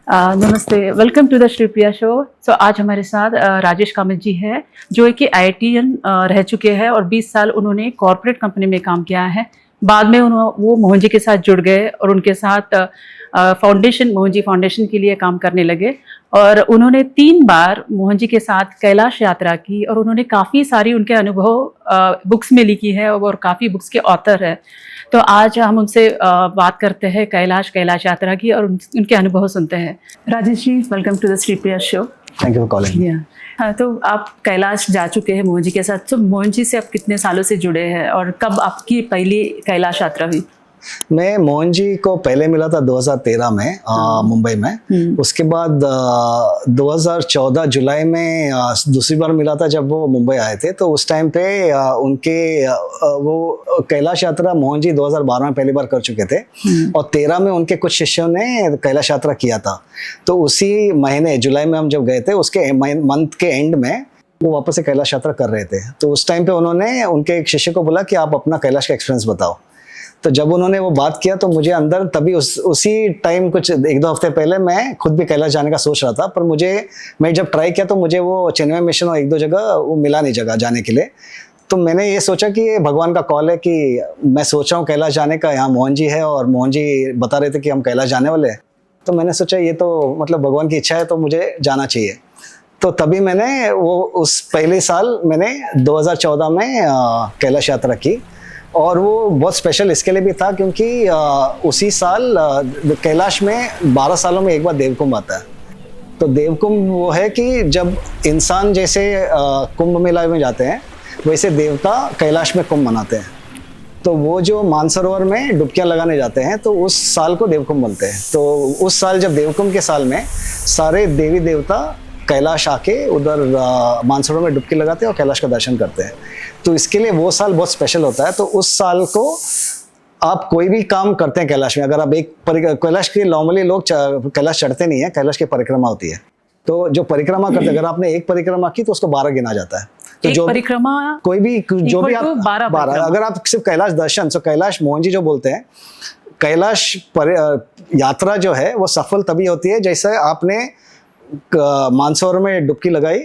नमस्ते, welcome to the Sripriya show. आज हमारे साथ राजेश कामत जी है, जो कि आईआईटीएन रह चुके हैं और 20 साल उन्होंने कॉर्पोरेट कंपनी में काम किया है। बाद में वो मोहन जी के साथ जुड़ गए और उनके साथ मोहन जी फाउंडेशन के लिए काम करने लगे और उन्होंने 3 बार मोहन जी के साथ कैलाश यात्रा की और उन्होंने काफ़ी सारी उनके अनुभव बुक्स में लिखी है और काफ़ी बुक्स के ऑथर है। तो आज हम उनसे बात करते हैं कैलाश यात्रा की और उनके अनुभव सुनते हैं। Rajesh ji, welcome to the Sripriya show. Thank you for calling. हाँ, तो आप कैलाश जा चुके हैं मोहन जी के साथ। तो मोहन जी से आप कितने सालों से जुड़े हैं और कब आपकी पहली कैलाश यात्रा हुई? मैं मोहन जी को पहले मिला था 2013 में मुंबई में। उसके बाद 2014 जुलाई में दूसरी बार मिला था जब वो मुंबई आए थे। तो उस टाइम पे उनके वो कैलाश यात्रा मोहन जी 2012 में पहली बार कर चुके थे और 13 में उनके कुछ शिष्यों ने कैलाश यात्रा किया था। तो उसी महीने जुलाई में हम जब गए थे, उसके मंथ के एंड में वो वापस से कैलाश यात्रा कर रहे थे। तो उस टाइम पे उन्होंने उनके एक शिष्य को बोला कि आप अपना कैलाश का एक्सपीरियंस बताओ। तो जब उन्होंने वो बात किया तो मुझे अंदर तभी उसी टाइम कुछ 1-2 हफ्ते पहले मैं खुद भी कैलाश जाने का सोच रहा था, पर मैं जब ट्राई किया तो मुझे वो चेन्नई मिशन और 1-2 जगह वो मिला नहीं जगह जाने के लिए। तो मैंने ये सोचा कि ये भगवान का कॉल है कि मैं सोच रहा हूँ कैलाश जाने का। यहाँ मोहन जी है और मोहन जी बता रहे थे कि हम कैलाश जाने वाले हैं। तो मैंने सोचा ये तो मतलब भगवान की इच्छा है, तो मुझे जाना चाहिए। तो तभी मैंने वो उस पहले साल मैंने 2014 में कैलाश यात्रा की। और वो बहुत स्पेशल इसके लिए भी था क्योंकि उसी साल कैलाश में 12 सालों में एक बार देवकुंभ आता है। तो देवकुंभ वो है कि जब इंसान जैसे कुंभ मेला में जाते हैं, वैसे देवता कैलाश में कुंभ मनाते हैं। तो वो जो मानसरोवर में डुबकियां लगाने जाते हैं, तो उस साल को देवकुंभ बोलते हैं। तो उस साल जब देवकुंभ के साल में सारे देवी देवता कैलाश आके उधर मानसरोवर में डुबकी लगाते हैं और कैलाश का दर्शन करते हैं। तो इसके लिए वो साल बहुत स्पेशल होता है। तो उस साल को आप कोई भी काम करते हैं कैलाश में, अगर आप कैलाश के नॉर्मली लोग कैलाश चढ़ते नहीं है, कैलाश की परिक्रमा होती है। तो जो परिक्रमा करते हैं, अगर आपने एक परिक्रमा की तो उसको 12 गिना जाता है। तो जो परिक्रमा कोई भी जो भी आप 12, अगर आप सिर्फ कैलाश दर्शन, तो कैलाश मोहन जी जो बोलते हैं कैलाश यात्रा जो है वो सफल तभी होती है जैसे आपने मानसरोवर में डुबकी लगाई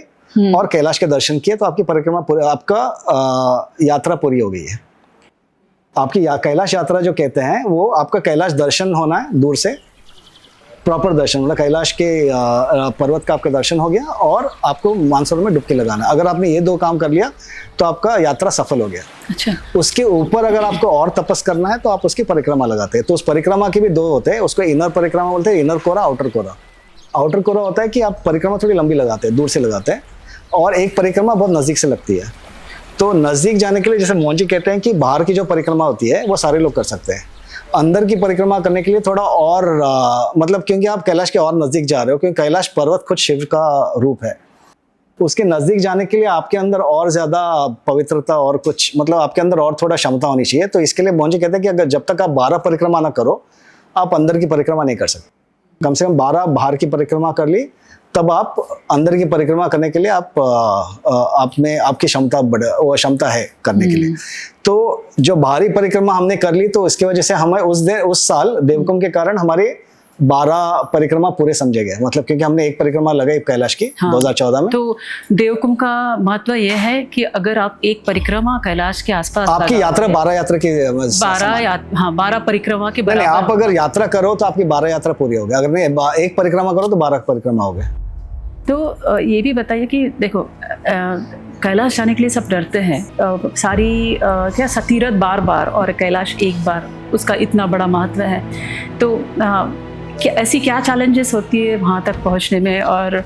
और कैलाश के दर्शन किए, तो आपकी परिक्रमा आपका यात्रा पूरी हो गई है। आपकी कैलाश यात्रा जो कहते हैं वो आपका कैलाश दर्शन होना है, दूर से प्रॉपर दर्शन, मतलब कैलाश के पर्वत का आपका दर्शन हो गया और आपको मानसरोवर में डुबकी लगाना। अगर आपने ये 2 काम कर लिया तो आपका यात्रा सफल हो गया। अच्छा। उसके ऊपर अगर आपको और तपस करना है तो आप उसकी परिक्रमा लगाते हैं। तो उस परिक्रमा के भी 2 होते हैं, उसको इनर परिक्रमा बोलते हैं, इनर कोरा, आउटर कोरा। आउटर कोरा होता है कि आप परिक्रमा थोड़ी लंबी लगाते हैं, दूर से लगाते हैं, और एक परिक्रमा बहुत नज़दीक से लगती है। तो नज़दीक जाने के लिए जैसे मोहन जी कहते हैं कि बाहर की जो परिक्रमा होती है वो सारे लोग कर सकते हैं। अंदर की परिक्रमा करने के लिए थोड़ा और मतलब क्योंकि आप कैलाश के और नज़दीक जा रहे हो, क्योंकि कैलाश पर्वत खुद शिव का रूप है। उसके नज़दीक जाने के लिए आपके अंदर और ज़्यादा पवित्रता और कुछ मतलब आपके अंदर और थोड़ा क्षमता होनी चाहिए। तो इसके लिए मोहन जी कहते हैं कि अगर जब तक आप 12 परिक्रमा ना करो, आप अंदर की परिक्रमा नहीं कर सकते। कम से कम 12 बाहर की परिक्रमा कर ली, तब आप अंदर की परिक्रमा करने के लिए आप में आपकी क्षमता है करने के लिए। तो जो बाहरी परिक्रमा हमने कर ली, तो इसकी वजह से हमें उस साल देवकुंभ के कारण हमारे 12 परिक्रमा पूरे समझे गए, मतलब क्योंकि हमने एक परिक्रमा लगाई कैलाश की। हाँ। 2014 में। तो देवकुंभ का महत्व यह है कि अगर आप एक परिक्रमा कैलाश के आसपास, आपकी यात्रा 12 यात्रा की 12 परिक्रमा के बराबर। आप अगर यात्रा करो तो आपकी 12 यात्रा पूरी होगी, अगर नहीं एक परिक्रमा करो तो 12 परिक्रमा हो गए। तो ये भी बताइए कि देखो कैलाश जाने के लिए सब डरते हैं, सारी क्या सतीरथ बार और कैलाश एक बार, उसका इतना बड़ा महत्व है। तो ऐसी क्या चैलेंजेस होती है वहाँ तक पहुँचने में और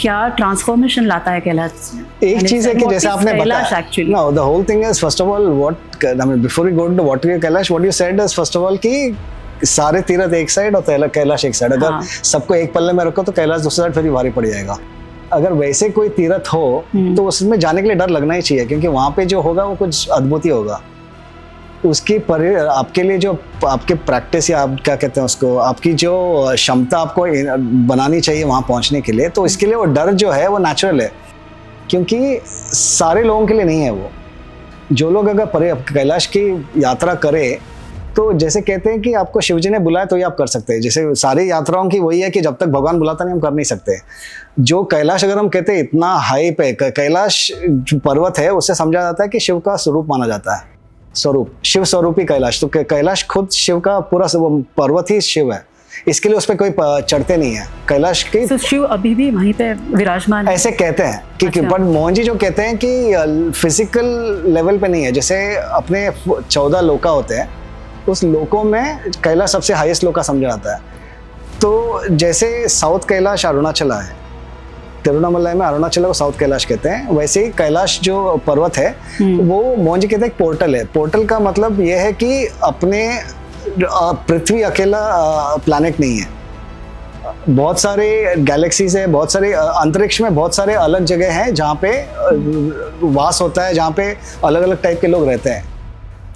क्या ट्रांसफॉर्मेशन लाता है कैलाश? एक चीज है कि जैसे आपने बताया, no the whole thing is first of all what I mean before we go to what is Kailash, what you said is first of all कि सारे तीर्थ एक साइड और कैलाश एक साइड। अगर सबको एक पल्ले में रखो तो कैलाश दूसरी साइड फिर भारी पड़ जाएगा। अगर वैसे कोई तीर्थ हो तो उसमें जाने के लिए डर लगना ही चाहिए, क्योंकि वहाँ पे जो होगा वो कुछ अद्भुत ही होगा। उसकी आपके लिए जो आपके प्रैक्टिस या आप क्या कहते हैं उसको, आपकी जो क्षमता आपको बनानी चाहिए वहाँ पहुँचने के लिए, तो इसके लिए वो डर जो है वो नेचुरल है, क्योंकि सारे लोगों के लिए नहीं है वो। जो लोग अगर कैलाश की यात्रा करे तो जैसे कहते हैं कि आपको शिवजी ने बुलाया तो ये आप कर सकते हैं। जैसे सारी यात्राओं की वही है कि जब तक भगवान बुलाता नहीं हम कर नहीं सकते। जो कैलाश अगर हम कहते हैं इतना हाई पे, कैलाश जो पर्वत है उससे समझा जाता है कि शिव का स्वरूप माना जाता है, स्वरूप, शिव स्वरूपी कैलाश। तो कैलाश खुद शिव का पूरा पर्वत ही शिव है, इसके लिए उस पर कोई चढ़ते नहीं है कैलाश की। तो शिव अभी भी वहीं पे विराजमान है, ऐसे कहते हैं कि अच्छा। बट मोहन जी जो कहते हैं कि फिजिकल लेवल पे नहीं है। जैसे अपने 14 लोका होते हैं, उस लोकों में कैलाश सबसे हाईएस्ट लोका समझा जाता है। तो जैसे साउथ कैलाश अरुणाचला है, तिरुवन्नामलाई में अरुणाचल को साउथ कैलाश कहते हैं, वैसे ही कैलाश जो पर्वत है वो मोहन जी कहते हैं एक पोर्टल है। पोर्टल का मतलब ये है कि अपने पृथ्वी अकेला प्लैनेट नहीं है, बहुत सारे गैलेक्सीज है, बहुत सारे अंतरिक्ष में बहुत सारे अलग जगह हैं जहाँ पे वास होता है, जहाँ पे अलग अलग टाइप के लोग रहते हैं।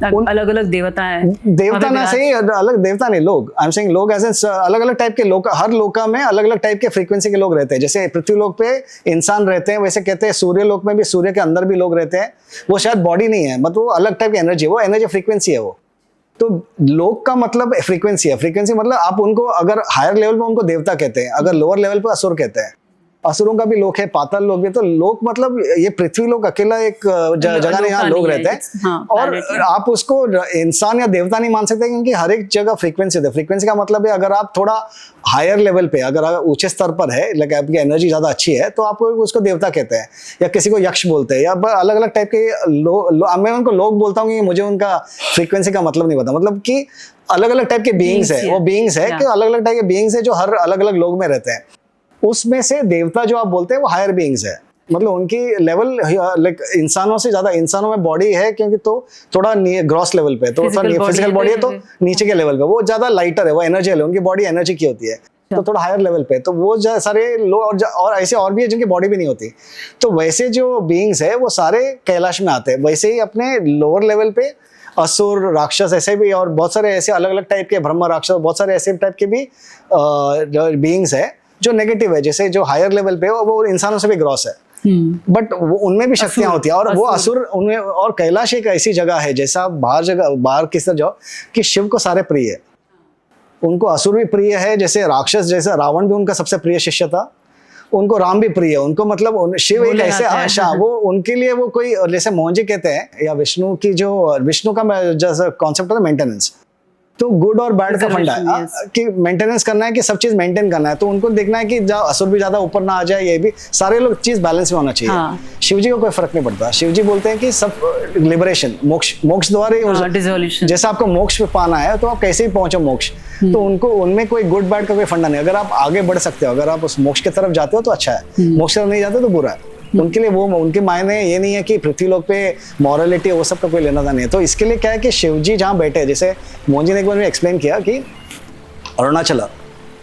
अलग अलग देवता है, देवता ना सही, अलग देवता नहीं, लोग, आई एम सेइंग लोग ऐसे अलग अलग टाइप के लोग, हर लोका में अलग अलग टाइप के फ्रीक्वेंसी के लोग रहते हैं। जैसे पृथ्वी लोक पे इंसान रहते हैं, वैसे कहते हैं सूर्य लोक में भी सूर्य के अंदर भी लोग रहते हैं। वो शायद बॉडी नहीं है, मतलब वो अलग टाइप की एनर्जी, वो एनर्जी फ्रीक्वेंसी है वो। तो लोक का मतलब फ्रीक्वेंसी है, फ्रीक्वेंसी मतलब आप उनको अगर हायर लेवल पे उनको देवता कहते हैं, अगर लोअर लेवल पे असुर कहते हैं। असुरों का भी लोक है, पाताल लोक भी। तो लोक मतलब ये पृथ्वी लोक अकेला एक जगह नहीं, यहाँ लोग रहते हैं। हाँ, और आप उसको इंसान या देवता नहीं मान सकते, क्योंकि हर एक जगह फ्रीक्वेंसी है। फ्रीक्वेंसी का मतलब है अगर आप थोड़ा हायर लेवल पे, अगर ऊंचे स्तर पर है, लाइक आपकी एनर्जी ज्यादा अच्छी है, तो आप उसको देवता कहते हैं, या किसी को यक्ष बोलते हैं, या अलग अलग टाइप के मैं उनको लोग बोलता हूँ, मुझे उनका फ्रीक्वेंसी का मतलब नहीं पता। मतलब कि अलग अलग टाइप के बीइंग्स है, वो बीइंग्स है कि अलग अलग टाइप के बीइंग्स है जो हर अलग अलग लोग में रहते हैं। उसमें से देवता जो आप बोलते हैं वो हायर बीइंग्स है, मतलब उनकी लेवल लाइक इंसानों से ज्यादा, इंसानों में बॉडी है क्योंकि तो थोड़ा ग्रॉस लेवल पे, तो फिजिकल बॉडी है तो नीचे के लेवल पे वो ज्यादा लाइटर है, वो एनर्जी है, उनकी बॉडी एनर्जी की होती है, तो थोड़ा हायर लेवल पे। तो वो सारे लोग और ऐसे और भी है जिनकी बॉडी भी नहीं होती। तो वैसे जो बीइंग्स है वो सारे कैलाश में आते हैं। वैसे ही अपने लोअर लेवल पे असुर, राक्षस, ऐसे भी और बहुत सारे ऐसे अलग अलग टाइप के, ब्रह्म, राक्षस, बहुत सारे ऐसे टाइप के भी बीइंग्स है जो नेगेटिव है। जैसे जो हायर लेवल पे वो इंसानों से भी ग्रॉस है, बट उनमें भी शक्तियां होती है। और वो असुर उनमें, और कैलाश एक ऐसी जगह है, जैसा आप बाहर किस तरह जाओ कि शिव को सारे प्रिय है, उनको असुर भी प्रिय है। जैसे राक्षस, जैसे रावण भी उनका सबसे प्रिय शिष्य था, उनको राम भी प्रिय है। उनको मतलब शिव एक ऐसे वो उनके लिए वो कोई, जैसे मोहन जी कहते हैं, या विष्णु की जो विष्णु का जैसा कॉन्सेप्ट होता है मेंटेनेंस, तो गुड और बैड का फंडा है कि मेंटेनेंस करना है, कि सब चीज मेंटेन करना है। तो उनको देखना है कि असुर भी ज्यादा ऊपर ना आ जाए, ये भी सारे लोग चीज बैलेंस में होना चाहिए। हाँ। शिवजी को कोई फर्क नहीं पड़ता। शिवजी बोलते हैं कि सब लिबरेशन, मोक्ष द्वारा डिसोल्यूशन, जैसे आपको मोक्ष पे पाना है तो आप कैसे भी पहुंचो मोक्ष। तो उनको उनमें कोई गुड बैड का कोई फंडा नहीं। अगर आप आगे बढ़ सकते हो, अगर आप उस मोक्ष की तरफ जाते हो तो अच्छा है, मोक्ष की तरफ नहीं जाते तो बुरा है। उनके लिए वो, उनके मायने ये नहीं है कि पृथ्वी लोक पे मॉरलिटी वो सब का कोई लेना देना नहीं है। तो इसके लिए क्या है कि शिवजी जहाँ बैठे, जैसे मोहन जी ने एक बार एक्सप्लेन किया कि अरुणाचला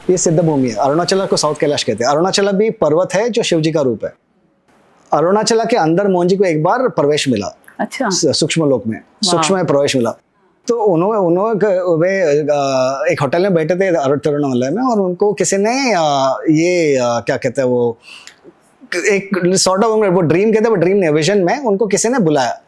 ये सिद्ध भूमि है, अरुणाचला को साउथ कैलाश कहते हैं। अरुणाचला भी पर्वत है जो शिवजी का रूप है। अरुणाचला के अंदर मोहन जी को एक बार प्रवेश मिला, अच्छा, सूक्ष्म लोक में, सूक्ष्म में प्रवेश मिला। तो उन्होंने एक होटल में बैठे थे तिरुवन्नामलाई में, और उनको किसी ने ये क्या कहते हैं वो, एक सॉर्ट ऑफ वो ड्रीम कहते हैं, वो ड्रीम नहीं, विजन में उनको किसी ने बुलाया।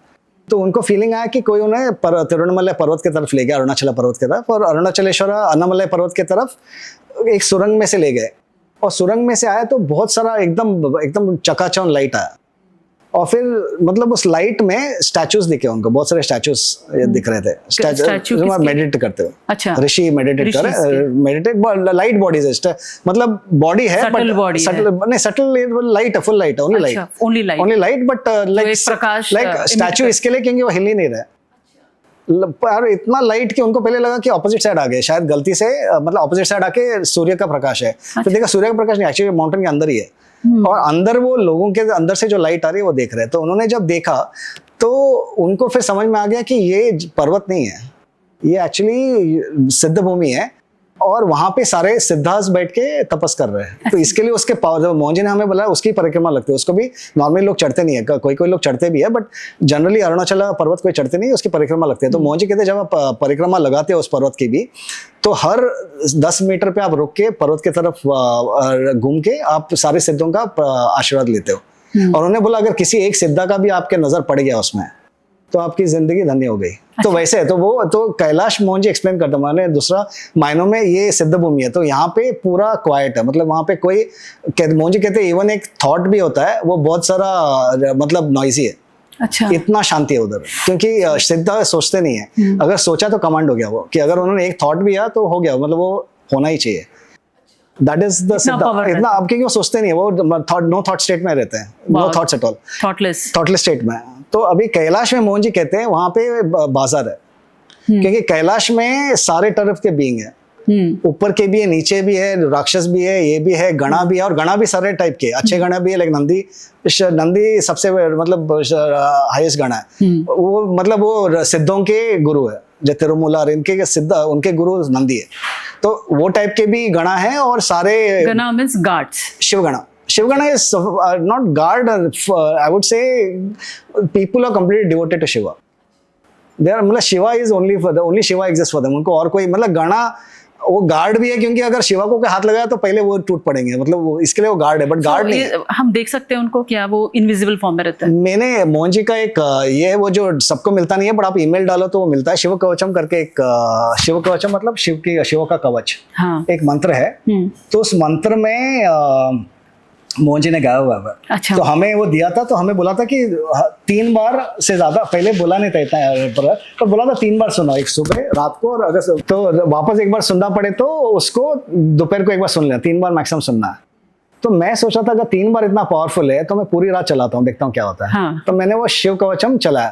तो उनको फीलिंग आया कि कोई उन्हें तिरुवन्नामलाई पर्वत की तरफ ले गया, अरुणाचल पर्वत की तरफ, और अरुणाचलेश्वर अन्नामलाई पर्वत की तरफ एक सुरंग में से ले गए। और सुरंग में से आया तो बहुत सारा एकदम चकाचौंध लाइट आया, और फिर मतलब उस लाइट में स्टैचूज दिखे उनको, बहुत सारे स्टैचूज दिख रहे थे, स्टैचू मेडिटेट करते हुए। अच्छा, ऋषि मेडिटेट कर रहे हैं, मेडिटेट लाइट बॉडीज है, मतलब बॉडी है बट सटल लाइट है, फुल लाइट है, only light but like statue इसके लिए क्योंकि वो हिल ही नहीं रहा है। इतना लाइट कि उनको पहले लगा कि ऑपोजिट साइड आ गए, शायद गलती से, मतलब ऑपोजिट साइड आके सूर्य का प्रकाश है। तो देखा सूर्य का प्रकाश नहीं, एक्चुअली माउंटेन के अंदर ही है, और अंदर वो लोगों के अंदर से जो लाइट आ रही है वो देख रहे हैं। तो उन्होंने जब देखा तो उनको फिर समझ में आ गया कि ये पर्वत नहीं है, ये एक्चुअली सिद्ध भूमि है, और वहां पे सारे सिद्धास बैठ के तपस कर रहे हैं। तो इसके लिए उसके पावर, मोहन जी ने हमें बोला उसकी परिक्रमा लगती है, उसको भी नॉर्मली लोग चढ़ते नहीं है, कोई लोग चढ़ते भी है, बट जनरली अरुणाचल पर्वत कोई चढ़ते नहीं है, उसकी परिक्रमा लगती है। तो मोहन जी कहते हैं जब आप परिक्रमा लगाते हो उस पर्वत की भी, तो हर 10 मीटर पे आप रुक के पर्वत की तरफ घूम के आप सारे सिद्धों का आशीर्वाद लेते हो। और उन्होंने बोला अगर किसी एक सिद्धा का भी आपके नजर पड़ गया उसमें, तो आपकी जिंदगी धन्य हो गई। तो वैसे तो वो तो कैलाश मोहन जी एक्सप्लेन करता, मैंने दूसरा मायनों में ये सिद्ध भूमि है, तो यहाँ पे पूरा क्वाइट है, मतलब वहाँ पे कोई मोहन जी कहते हैं इवन एक थॉट भी होता है वो बहुत सारा मतलब नॉइजी है। अच्छा, इतना शांति है उधर, क्योंकि सिद्ध सोचते नहीं है, अगर सोचा तो कमांड हो गया वो, कि अगर उन्होंने एक थॉट भी किया तो हो गया, मतलब वो होना ही चाहिए। दैट इज द सिद्ध। इतना अब क्योंकि वो सोचते नहीं है, वो नो थॉट स्टेट में रहते हैं, no thoughts at all, thoughtless state में। तो अभी कैलाश में मोहन जी कहते हैं वहां पे बाजार है, क्योंकि कैलाश में सारे तरफ के बीइंग है, ऊपर के भी है, नीचे भी है, राक्षस भी है, ये भी है, गणा भी है, और गणा भी सारे टाइप के अच्छे गणा भी है, लाइक नंदी सबसे मतलब हाईएस्ट गणा है, वो मतलब वो सिद्धों के गुरु है, जो तिरुमूला इनके सिद्ध उनके गुरु नंदी है, तो वो टाइप के भी गणा है। और सारे gana means guards, Shivagana is not guard, I would say people are completely devoted to Shiva. They are, मतलब Shiva is only Shiva exists for them, उनको और कोई मतलब गणा वो गार्ड भी है, क्योंकि अगर शिवा को हाथ लगाया तो पहले वो टूट पड़ेंगे, मतलब वो इसके लिए वो गार्ड है, बट गार्ड नहीं। हम देख सकते हैं उनको, क्या वो इनविजिबल फॉर्म में रहता है? मैंने मोहन जी का एक ये वो जो सबको मिलता नहीं है, बट आप ईमेल डालो तो वो मिलता है, शिव कवचम करके एक शिव कवचम मतलब शिव का कवच, हाँ, एक मंत्र है, तो उस मंत्र में मोहन जी ने गाया हुआ है। अच्छा। तो हमें वो दिया था, तो हमें बोला था कि 3 बार से ज्यादा, पहले बोला नहीं था इतना, तो बोला था 3 बार सुनो, एक सुबह, रात को, और अगर तो वापस एक बार सुनना पड़े तो उसको दोपहर को एक बार सुन लेना, 3 बार मैक्सिमम सुनना है। तो मैं सोचा था अगर 3 बार इतना पावरफुल है तो मैं पूरी रात चलाता हूँ, देखता हूँ क्या होता है। हाँ। तो मैंने वो शिव कवचम चलाया,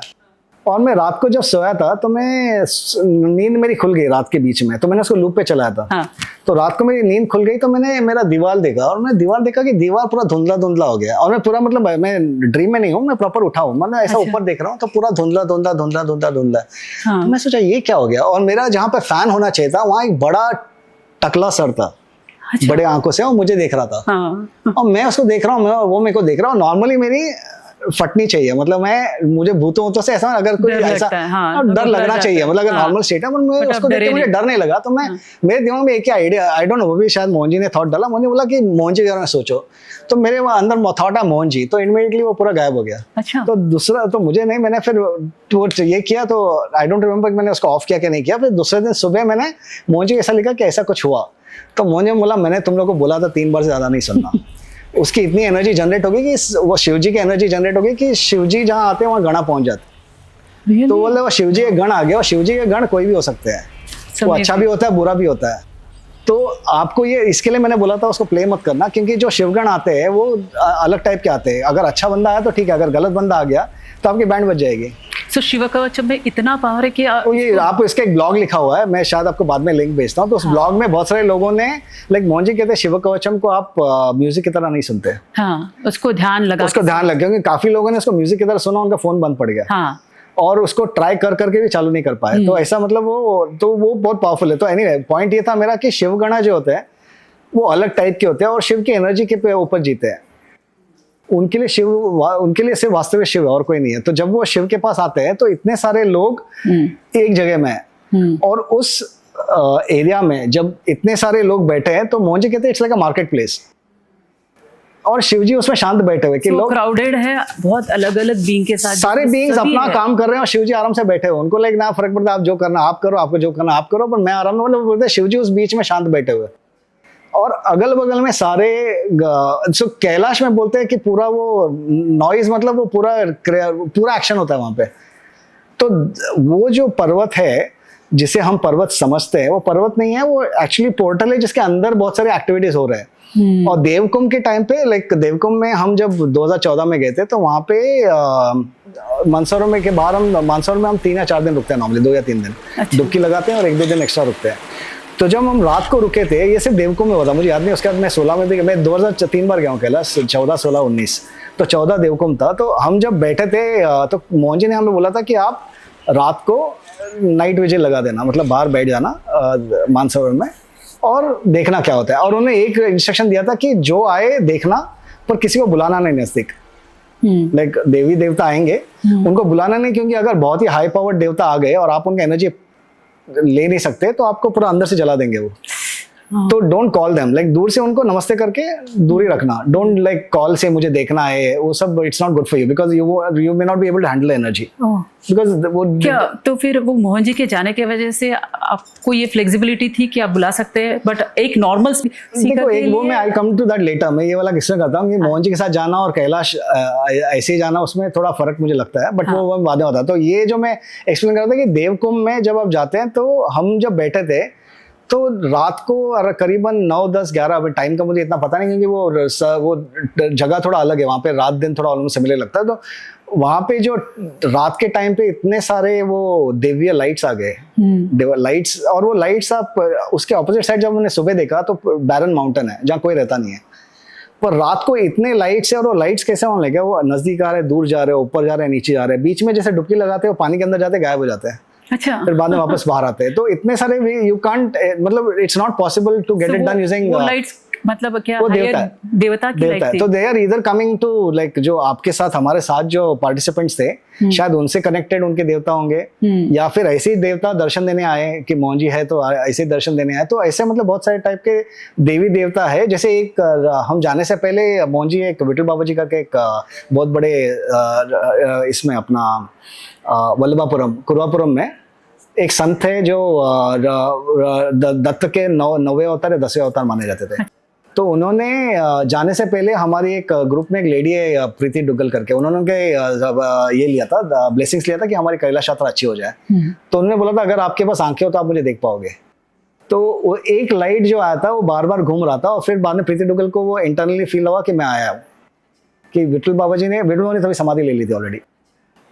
और मैं रात को जब सोया था तो मैं नींद मेरी खुल गई रात के बीच में, तो मैंने उसको लूप पे चलाया था। हाँ। तो रात को मेरी नींद खुल गई, तो मैंने मेरा दीवार देखा, और मैं दीवार देखा कि दीवार पूरा धुंधला धुंधला हो गया, और मैं पूरा मतलब मैं ड्रीम में नहीं हूँ, मैं प्रॉपर उठा हूँ, मतलब ऐसा ऊपर देख रहा हूँ तो पूरा धुंधला धुंधला धुंधला धुंधला धुंधला। हाँ। तो मैं सोचा ये क्या हो गया, और मेरा जहाँ पे फैन होना चाहिए था वहाँ एक बड़ा टकला सर था। अच्छा। बड़े आंखों से, और मुझे देख रहा था। हाँ। और मैं उसको देख रहा हूँ, वो मेरे को देख रहा हूँ। नॉर्मली मेरी फटनी चाहिए, मतलब मुझे भूतों से ऐसा अगर कोई ऐसा डर लगना चाहिए, मतलब अगर नॉर्मल स्टेट है, मैं उसको देख के मुझे डर नहीं लगा, तो मैं मेरे दिमाग में एक आइडिया, आई डोंट नो, वो भी शायद मोहन जी ने थॉट डाला, मुझे बोला कि मोहन जी के बारे में सोचो, तो मेरे अंदर थॉट है मोहन जी, तो इमीडिएटली वो पूरा गायब हो गया। अच्छा। तो दूसरा तो मुझे नहीं, मैंने फिर वो ये किया, तो आई डोंट रिमेम्बर मैंने उसको ऑफ किया कि नहीं किया। फिर दूसरे दिन सुबह मैंने मोहन जी ऐसा लिखा कि ऐसा कुछ हुआ, तो मोहन जी ने बोला मैंने तुम लोग को बोला था 3 बार से ज्यादा नहीं सुनना। उसकी इतनी एनर्जी जनरेट होगी कि वो शिवजी की एनर्जी जनरेट होगी कि शिवजी जहाँ आते हैं वहाँ गणा पहुंच जाते। really? तो बोले वो शिवजी के गण आ गए, और शिवजी के गण कोई भी हो सकते हैं, वो अच्छा भी होता है बुरा भी होता है। तो आपको ये इसके लिए मैंने बोला था उसको प्ले मत करना, क्योंकि जो शिवगण आते हैं वो अलग टाइप के आते हैं। अगर अच्छा बंदा आया तो ठीक है, अगर गलत बंदा आ गया तो आपकी बैंड बच जाएगी। तो शिव कवचम में इतना पावर है कि ये आप इसका एक ब्लॉग लिखा हुआ है, मैं शायद आपको बाद में लिंक भेजता हूँ। तो उस ब्लॉग में बहुत सारे लोगों ने, लाइक मोहन जी कहते हैं शिव कवचम को आप म्यूजिक की तरह नहीं सुनते। हाँ, उसको ध्यान लगा, क्योंकि काफी लोगों ने उसको म्यूजिक की तरह सुना, उनका फोन बंद पड़ गया। हाँ। और उसको ट्राई कर करके भी चालू नहीं कर पाए। तो ऐसा मतलब वो बहुत पावरफुल है। तो एनीवे पॉइंट ये था मेरा कि शिवगणा जो होते हैं वो अलग टाइप के होते हैं, और शिव की एनर्जी के ऊपर जीते हैं। उनके लिए सिर्फ वास्तविक शिव है और कोई नहीं है। तो जब वो शिव के पास आते हैं तो इतने सारे लोग एक जगह में हैं, और उस एरिया में जब इतने सारे लोग बैठे हैं तो मोहन जी कहते हैं it's like a market place, और शिवजी उसमें शांत बैठे हुए कि लोग क्राउडेड है, बहुत अलग अलग बीइंग के साथ, सारे बीइंग्स अपना काम कर रहे हैं और शिवजी आराम से बैठे हुए। उनको लाइक ना फर्क पड़ता, आप जो करना आप करो, आपको जो करना आप करो, पर मैं आराम से, मतलब बोलते शिवजी उस बीच में शांत बैठे हुए, और अगल बगल में सारे सो कैलाश में बोलते हैं कि पूरा वो नॉइज, मतलब वो पूरा एक्शन होता है वहां पे। तो वो जो पर्वत है जिसे हम पर्वत समझते हैं वो पर्वत नहीं है, वो एक्चुअली पोर्टल है जिसके अंदर बहुत सारे एक्टिविटीज हो रहे हैं। और देवकुंभ के टाइम पे, लाइक देवकुंभ में हम जब 2014 में गए थे तो वहाँ पे मानसरोवर में के बाहर हम मानसरोवर में हम 3 या 4 दिन रुकते हैं, नॉर्मली 2 या 3 दिन। अच्छा। डुबकी लगाते हैं और 1-2 दिन एक्स्ट्रा रुकते हैं। तो जब हम रात को रुके थे, ये सिर्फ देवकुंभ में हुआ था, मुझे याद नहीं, उसके बाद मैं 16 में भी, मैं 2003 बार गया हूँ कैलाश, 14, 16, 19, तो 14 देवकुंभ था। तो हम जब बैठे थे तो मोहन जी ने हमें बोला था कि आप रात को नाइट विजिल लगा देना, मतलब बाहर बैठ जाना मानसरोवर में और देखना क्या होता है। और उन्होंने एक इंस्ट्रक्शन दिया था कि जो आए देखना, पर किसी को बुलाना नहीं नजदीक। लाइक देवी देवता आएंगे, उनको बुलाना नहीं, क्योंकि अगर बहुत ही हाई पावर्ड देवता आ गए और आप उनका एनर्जी ले नहीं सकते तो आपको पूरा अंदर से जला देंगे वो। तो डोंट कॉल देम, लाइक दूर से उनको नमस्ते करके दूरी रखना, डोंट लाइक कॉल से मुझे देखना है, वो सब it's not good for you, because you may not be able to handle energy, because वो क्या तो फिर वो मोहन जी के जाने की वजह से आपको ये फ्लेक्सिबिलिटी थी कि आप बुला सकते हैं, बट एक नॉर्मल देखो एक वो मैं आई कम टू दैट लेटर, मैं ये वाला किस्सा करता हूँ कि मोहन जी के साथ जाना और कैलाश ऐसे ही जाना, उसमें थोड़ा फर्क मुझे लगता है, बट वो बाद में होता है। तो ये जो मैं एक्सप्लेन कर रहा था कि देवकुंभ में जब आप जाते हैं तो हम जब बैठे थे तो रात को करीबन 9, 10, 11, अभी टाइम का मुझे इतना पता नहीं, क्योंकि वो जगह थोड़ा अलग है वहाँ पे, रात दिन थोड़ा ऑलमोस्ट सिमिलर लगता है। तो वहाँ पे जो रात के टाइम पे इतने सारे वो देवीय लाइट्स आ गए, लाइट्स, और वो लाइट्स आप उसके ऑपोजिट साइड जब हमने सुबह देखा तो बैरन माउंटेन है जहाँ कोई रहता नहीं है, पर रात को इतने लाइट्स है, और वो लाइट्स कैसे होने लगे, वो नजदीक आ रहे, दूर जा रहे, ऊपर जा रहे, नीचे जा रहे, बीच में जैसे डुबकी लगाते हैं वो पानी के अंदर जाते गायब हो जाते हैं, अच्छा, फिर बाद में वापस बाहर आते हैं। तो इतने सारे यू कांट, मतलब it's not possible to get it done using lights, मतलब क्या वो देवता की लाइट थी। तो they are either coming to like जो आपके साथ हमारे साथ जो पार्टिसिपेंट्स थे, शायद उनसे कनेक्टेड उनके देवता होंगे, या फिर ऐसे ही देवता दर्शन देने आए कि मोहन जी है तो ऐसे ही दर्शन देने आए। तो ऐसे मतलब बहुत सारे टाइप के देवी देवता है। जैसे एक हम जाने से पहले मोहन जी एक विठल बाबा जी का एक बहुत बड़े इसमें अपना वल्लभापुरम कुर्वापुरम में एक संत है जो दत्त के 9वें अवतार या 10वें अवतार माने जाते थे। तो उन्होंने जाने से पहले हमारी एक ग्रुप में एक लेडी है प्रीति डुग्गल करके, उन्होंने ये लिया था, ब्लेसिंग्स लिया था कि हमारी कैलाश यात्रा अच्छी हो जाए। तो उन्होंने बोला था अगर आपके पास आंखें हो तो आप मुझे देख पाओगे। तो वो एक लाइट जो आया था वो बार बार घूम रहा था, और फिर बाद में प्रीति डुग्गल को वो इंटरनली फील हुआ कि मैं आया हूँ, कि विठल बाबा जी ने, विठल बाबा ने तभी समाधि ले ली थी ऑलरेडी।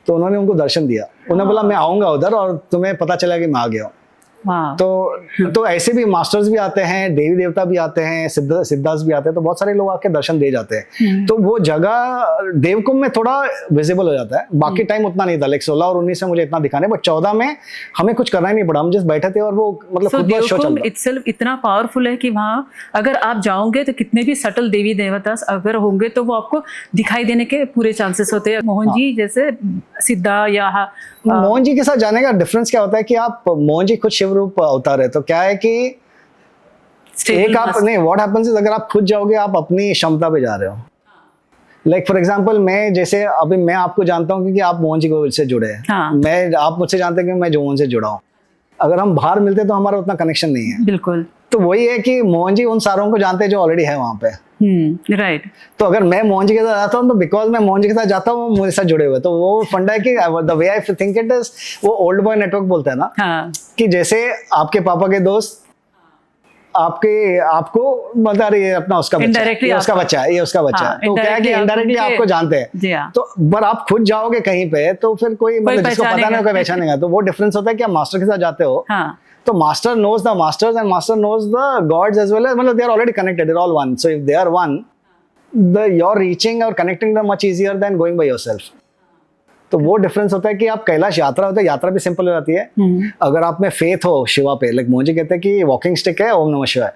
तो उन्होंने उनको दर्शन दिया, उन्होंने बोला मैं आऊंगा उधर और तुम्हें पता चला कि मैं आ गया हूँ। तो ऐसे भी मास्टर्स भी आते हैं, देवी देवता भी आते हैं, सिद्धार्थ भी आते हैं, तो बहुत सारे लोग आके दर्शन दे जाते हैं। तो वो जगह देवकुंभ में थोड़ा विजिबल हो जाता है, बाकी टाइम उतना नहीं था। लाइक 16 और 19 में मुझे इतना दिखाने, बट 14 में हमें कुछ करना ही नहीं पड़ा, हम जस्ट बैठे थे और वो मतलब देवकुंभ इटसेल्फ इतना पावरफुल है कि वहाँ अगर आप जाओगे तो कितने भी सटल देवी देवता अगर होंगे तो वो आपको दिखाई देने के पूरे चांसेस होते हैं। मोहन जी जैसे सिद्धा या मोहन जी के साथ जाने का डिफरेंस क्या होता है कि आप मोहन जी खुद शिव रूप अवतार है, तो क्या है कि एक आप नहीं, व्हाट हैपेंस इज अगर आप खुद जाओगे आप अपनी क्षमता पे जा रहे हो। लाइक फॉर एग्जांपल मैं जैसे अभी मैं आपको जानता हूँ क्योंकि आप मोहन जी को से जुड़े हैं, मैं आप मुझसे जानते हैं कि मैं मोहन से जुड़ा हूँ। अगर हम बाहर मिलते तो हमारा उतना कनेक्शन नहीं है। बिल्कुल। तो वही है कि मोहन जी उन सारों को जानते हैं जो ऑलरेडी है वहां पे। राइट। तो अगर मैं मोहन जी के साथ जाता हूँ तो बिकॉज मैं मोहन जी के साथ जाता हूँ वो मेरे साथ जुड़े हुए, तो वो फंडा है कि the way I think it is, वो ओल्ड बॉय नेटवर्क बोलते हैं ना, कि जैसे आपके पापा के दोस्त आपको बता रही है अपना उसका बच्चा है, ये उसका बच्चा है, ये उसका बच्चा है, तो क्या है कि इनडायरेक्टली आपको जानते हैं। तो पर आप खुद जाओगे कहीं पे तो फिर कोई मतलब जिसको पता नहीं कोई पहचानेगा। तो वो डिफरेंस होता है कि आप मास्टर के साथ जाते हो तो master knows the masters and master knows the gods as well as, मतलब they are already connected, they're all one. So if they are one, you're reaching or connecting them much easier than going by yourself. तो वो difference होता है कि आप कैलाश यात्रा होता है, यात्रा भी सिंपल हो जाती है अगर आप में फेथ हो शिवा पे। लाइक मोहन जी कहते हैं कि वॉकिंग स्टिक है ओम नमः शिवाय।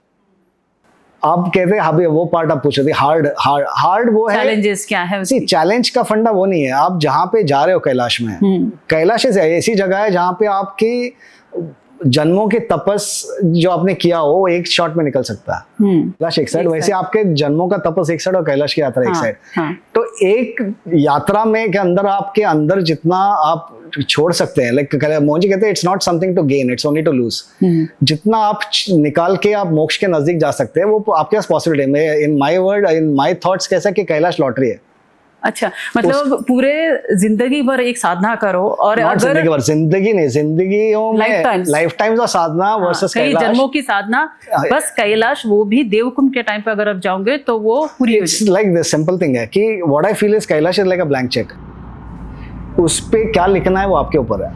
आप कहते हैं हाँ वो पार्ट आप पूछ रहे थे, हार्ड वो है चैलेंजेस क्या है। चैलेंज का फंडा वो नहीं है। आप जहाँ पे जा रहे हो कैलाश में, कैलाश ऐसी जगह है जहाँ पे आपकी जन्मों के तपस जो आपने किया हो एक शॉट में निकल सकता है। कैलाश एक साइड, वैसे आपके जन्मों का तपस एक साइड और कैलाश की यात्रा एक साइड। तो एक यात्रा में के अंदर आपके अंदर जितना आप छोड़ सकते हैं, लाइक मोहन जी कहते हैं it's not something to gain, it's only to lose. जितना आप निकाल के आप मोक्ष के नजदीक जा सकते हैं वो आपके पास पॉसिबिलिटी है। इन my word, in my thoughts कैसा कि कैलाश लॉटरी है। अच्छा, मतलब पूरे जिंदगी भर एक साधना करो और अगर जिंदगी भर, जिंदगी नहीं, जिंदगियों में लाइफ टाइम्स और साधना वर्सेस कई जन्मों की साधना। बस कैलाश वो भी देवकुंभ के टाइम पे अगर आप जाओगे तो वो पूरी हो जाएगी। लाइक दिस सिंपल थिंग है कि what I feel is Kailash is like a blank cheque. उस पे क्या लिखना है वो आपके ऊपर है।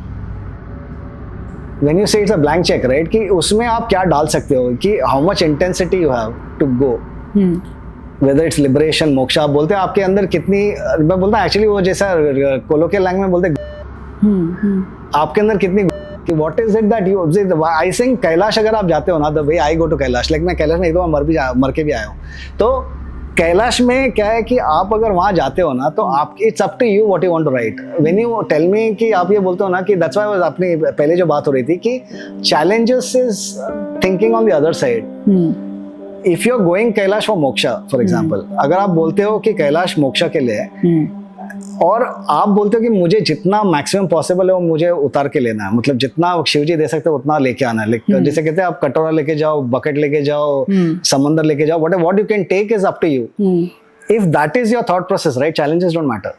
When you say it's a blank cheque right, कि उसमें आप क्या डाल सकते हो, कि how much intensity you have to go, whether it's liberation moksha. आप बोलते हैं आपके अंदर कितनी, मैं बोलता हूँ एक्चुअली वो जैसा कोलोकियल लैंग्वेज में बोलते आपके अंदर कितनी, कि what is it that you I think Kailash अगर आप जाते हो ना, the way I go to Kailash, like मैं कैलाश में एक दो मर के भी आया हूँ, तो कैलाश में क्या है कि आप अगर वहां जाते हो ना तो आप it's up to you what you want to right when you tell me कि आप ये बोलते हो ना कि दैट्स व्हाई अपनी पहले जो बात हो रही थी कि challenges is thinking on the other side. If you are going Kailash for moksha for example, अगर आप बोलते हो कि कैलाश मोक्षा के लिए है और आप बोलते हो कि मुझे जितना मैक्सिमम पॉसिबल है वो मुझे उतार के लेना है, मतलब जितना शिव जी दे सकते हैं उतना लेके आना है। जैसे कहते हैं आप कटोरा लेके जाओ, बकेट लेके जाओ, समंदर लेके जाओ, what you can take is up to you. If that is your thought process right, challenges don't matter.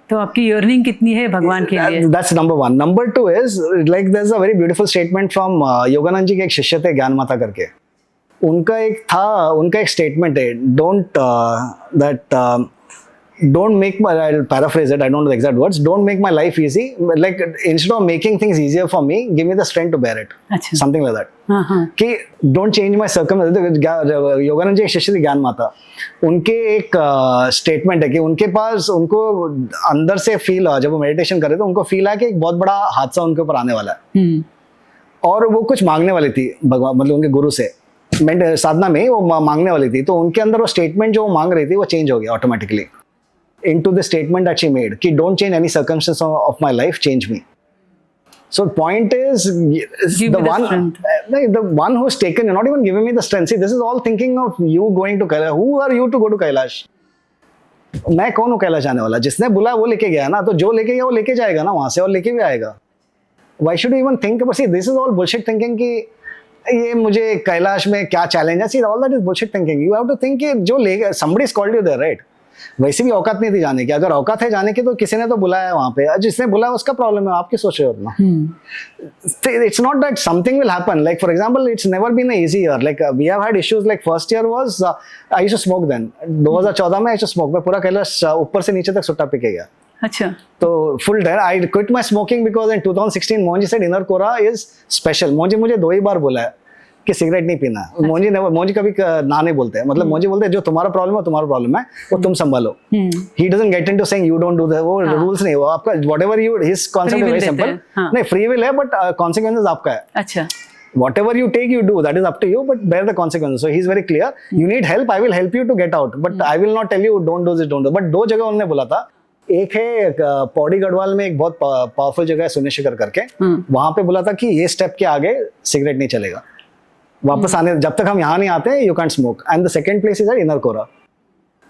तो आपकी अर्निंग कितनी है भगवान के लिए? That's number one. Number two is like there is a very beautiful statement from Yogananda ji के एक शिष्य थे ज्ञान माता करके, उनका एक स्टेटमेंट है, don't make my, I'll paraphrase it, I don't know the exact words, don't make my life easy, like instead of making things easier for me, give me the strength to bear it. अच्छा, something like that. कि don't change my circumstances। Yogananda ji एक शिष्य थे ज्ञान माता, उनके एक statement है कि उनके पास, उनको अंदर से फील हुआ जब वो मेडिटेशन कर रहे थे, उनको फील आया कि एक बहुत बड़ा हादसा उनके ऊपर आने वाला है और वो कुछ मांगने वाली थी भगवान, मतलब उनके गुरु से साधना में वो मांगने वाली थी। तो उनके अंदर वो स्टेटमेंट जो वो मांग रही थी वो चेंज हो गया automatically into the statement that she made कि don't change any circumstance of my life, change me. So point is the one who's taken, you're not even giving me the strength. See, this is all thinking of you going to Kailash. Who are you to go to Kailash? मैं कौन हूँ कैलाश आने वाला? जिसने बुला वो लेके गया ना, तो जो लेके गया वो लेके जाएगा ना वहां से, और लेके भी आएगा। Why should you even think about? See, this is all bullshit thinking कि ये मुझे कैलाश में क्या चैलेंज है। See, all that is bullshit thinking. You have to think कि जो लेगा, somebody is called you there, right? वैसे भी औकात नहीं थी जाने की, अगर औकात है जाने की तो किसी ने तो बुलाया वहां पे, जिसने बुलाया उसका प्रॉब्लम है, आपकी सोच रहे हो ना। It's not that something will happen, like for example it's never been a easy year, like we have had issues, like first year was I used to smoke then 2014 में आई यूज्ड टू स्मोक, मैं पूरा कैलाश ऊपर से नीचे तक सुट्टा P के गया। अच्छा, तो फुल डर I quit my smoking because in 2016 Mohan ji said inner kora is special. Mohan ji मुझे 2 ही बार बोला है कि सिगरेट नहीं पीना। मोहन जी कभी ना नहीं बोलते हैं, मतलब मोहन जी बोलते हैं जो तुम्हारा प्रॉब्लम है तुम्हारा प्रॉब्लम है, वो तुम संभालो। He doesn't get into saying you don't do that, वो रूल्स नहीं, वो आपका whatever you, his concept is very simple. नहीं, फ्री विल है बट कॉन्सिक्वेंसेस आपका है। अच्छा, whatever you take you do, that is up to you, but bear the consequences. So he's very clear, you need help, I will help you to get out, but I will not tell you don't do this, don't do। but 2 जगह उन्होंने बोला था, एक है पौड़ी गढ़वाल में एक बहुत powerful जगह है सुनिश्चिकर करके, वहां पे बोला था कि ये स्टेप के आगे सिगरेट नहीं चलेगा, वापस आने जब तक हम यहाँ नहीं आते you can't smoke. And the second place is inner kora.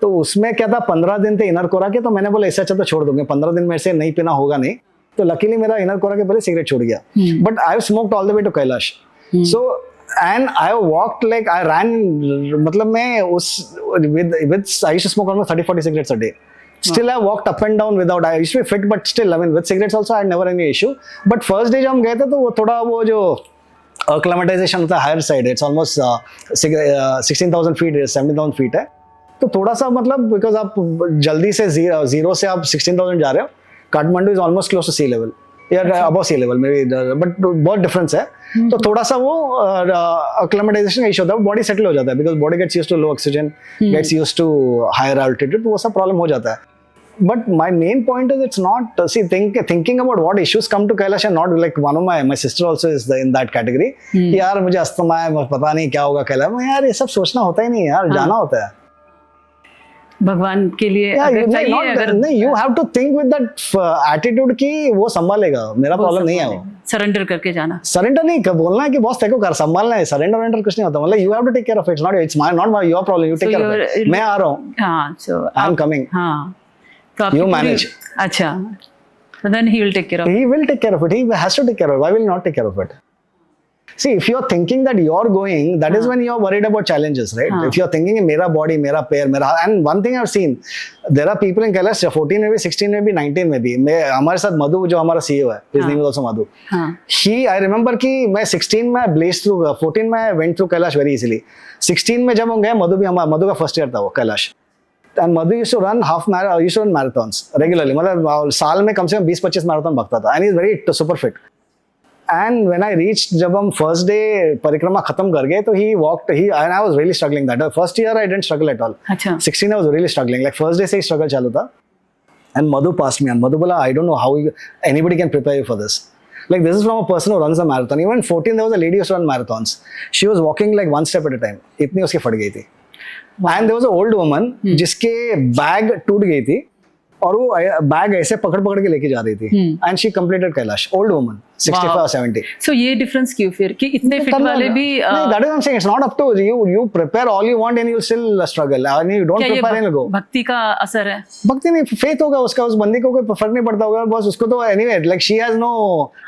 तो उसमें क्या था, 15 दिन थे इनर कोरा के, तो मैंने बोला इससे अच्छा तो छोड़ दूंगे, 15 दिन मेरे से नहीं पीना होगा नहीं। तो लकीली मेरा इनर कोरा के पहले सिगरेट छूट गया, but I have smoked all the way to Kailash. So and I walked like I ran, मतलब मैं उस with I used to smoke almost 30-40 cigarettes a day. Still I walked up and down without, I used to be fit but still I mean with cigarettes also I had never any issue, but first day जब हम गए थे तो वो थोड़ा वो जो acclimatization होता है higher side, it's almost 16,000 feet 17,000 feet है, तो थोड़ा सा मतलब बिकॉज आप जल्दी से जीरो से आप 16,000 जा रहे हो, Kathmandu is almost close to sea level या above sea level may be, but बहुत डिफरेंस है। तो थोड़ा सा वो acclimatization का इशू होता है, बॉडी सेटल हो जाता है because body gets used to low oxygen, gets used to higher altitude, वो सब प्रॉब्लम हो जाता है। But my main point is it's not thinking about what issues come to Kailash and not like one of my sister also is in that category कि यार मुझे asthma है, पता नहीं क्या होगा कैलाश में, यार ये सब सोचना होता ही नहीं यार, जाना होता है भगवान के लिए। नहीं, you have to think with that attitude कि वो संभालेगा, मेरा प्रॉब्लम नहीं है, वो सरेंडर करके जाना। सरेंडर नहीं बोलना है कि बॉस तेरे को कर संभालना है, सरेंडर कुछ नहीं होता, मतलब you have to take care of it, it's not your problem, you take care of it। मैं आ रहा हूँ, हाँ, so I am coming, हाँ, तो you manage। अच्छा, so then he will take care of it। He will take care of it, he has to take care of it, why will he not take care of it? See, if you're thinking that you're going, that is when you're worried about challenges, right? If you're thinking मेरा body, मेरा पैर, मेरा, and one thing I've seen, there are people in Kailash 14 में भी, 16 में भी, 19 में भी। मैं हमारे साथ मधु जो हमारा CEO है, his name is also Madhu। I remember कि मैं 16 में blazed through, 14 में went through Kailash very easily। 16 में जब हम गए, मधु का first year था वो Kailash. And Madhu used to run marathons regularly, मतलब साल में कम से कम 20-25 मैराथन भागता था, and he is very super fit। And when I reached, जब हम first day परिक्रमा खत्म कर गए, तो he walked, and I was really struggling that first year I didn't struggle at all। अच्छा। 16 I was really struggling, like first day से ही struggle चालू था। And Madhu passed me, and Madhu बोला I don't know how anybody can prepare you for this। Like this is from a person who runs a marathon। Even 14 there was a lady who used to run marathons। She was walking like one step at a time। इतनी उसकी फट गई थी। And there was a old woman जिसके bag टूट गई थी और वो बैग ऐसे पकड़ पकड़ के लेके जा रही थी and she completed Kailash, old woman 65 or 70. सो ये डिफरेंस क्यों फिर कि इतने फिट वाले भी नहीं, that is what I'm saying, it's not up to you, you prepare all you want and you still struggle, I mean you don't prepare and go. भक्ति का असर है? भक्ति नहीं, फेथ होगा उसका, उस बंदी को कोई फर्क नहीं पड़ता होगा, बस उसको तो anyway like she has no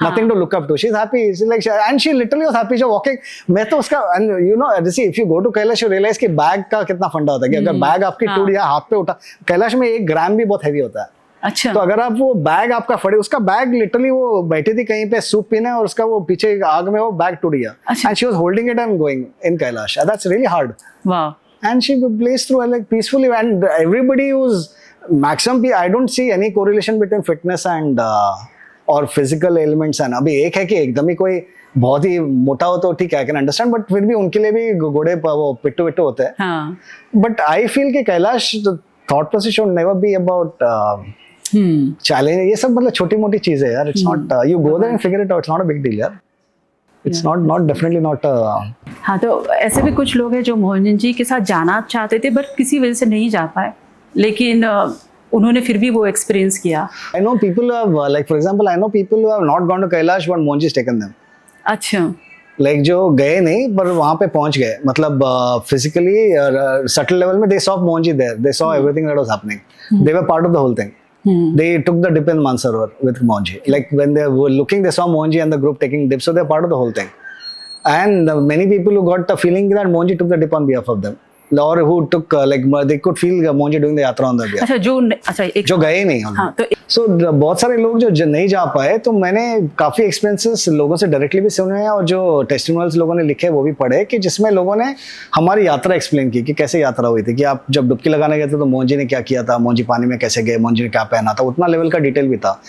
nothing to look up to, she's happy, she's like and she literally was happy जो walking. मैं तो उसका and you know see if you go to Kailash you realize कि बैग का कितना फंडा होता है कि अगर बैग आपकी टूट या हाथ पे उठा, कैलाश में 1 ग्राम भी बहुत हैवी होता है। अच्छा, तो अगर आप वो बैग आपका फटे, उसका बैग लिटरली वो बैठी थी कहीं पे सूप पीने और उसका वो पीछे आग में वो बैग टूट गया and she was holding it and going in Kailash, that's really hard. वाह। And she blessed through like peacefully and everybody was maximum, I don't see any correlation between fitness and और फिजिकल एलिमेंट्स। एंड अभी एक है कि एकदम ही कोई बहुत ही मोटा हो तो ठीक है, आई कैन अंडरस्टैंड, बट फिर भी उनके लिए भी घोड़े वो पिट्टू पिट्टू होते हैं। बट आई फील कि Kailash thought process should never be about challenge, ये सब मतलब छोटी मोटी चीजें यार, it's not you go there and figure it out, it's not a big deal यार, इट्स नॉट डेफिनेटली नॉट। हाँ, तो ऐसे भी कुछ लोग हैं जो मोहन जी के साथ जाना चाहते थे बट किसी वजह से नहीं जा पाए, लेकिन उन्होंने फिर भी वो एक्सपीरियंस किया। I know people like for example I know people who have not gone to Kailash but Mohan ji has taken them. अच्छा, लाइक जो गए नहीं पर वहां पे पहुंच गए, मतलब फिजिकली सटल लेवल में they saw Mohan ji there, they saw everything that was happening, they were part of the whole thing. They took the dip in Mansarovar with Mohanji. Like when they were looking, they saw Mohanji and the group taking dips, so they're part of the whole thing. And many people who got the feeling that Mohanji took the dip on behalf of them, or who took like they could feel Mohanji doing the yatra on their behalf. अच्छा, जो गए नहीं। हाँ, तो so बहुत सारे लोग जो नहीं जा पाए, तो मैंने काफी एक्सपीरियंसेस लोगों से डायरेक्टली भी सुने हैं और जो टेस्टिमोनियल्स लोगों ने लिखे वो भी पढ़े, कि जिसमें लोगों ने हमारी यात्रा एक्सप्लेन की कि कैसे यात्रा हुई थी, कि आप जब डुबकी लगाने गए थे तो मोहन जी ने क्या किया था, मोहन जी पानी में कैसे गए, मोहन जी ने क्या पहना था, उतना लेवल का डिटेल भी था।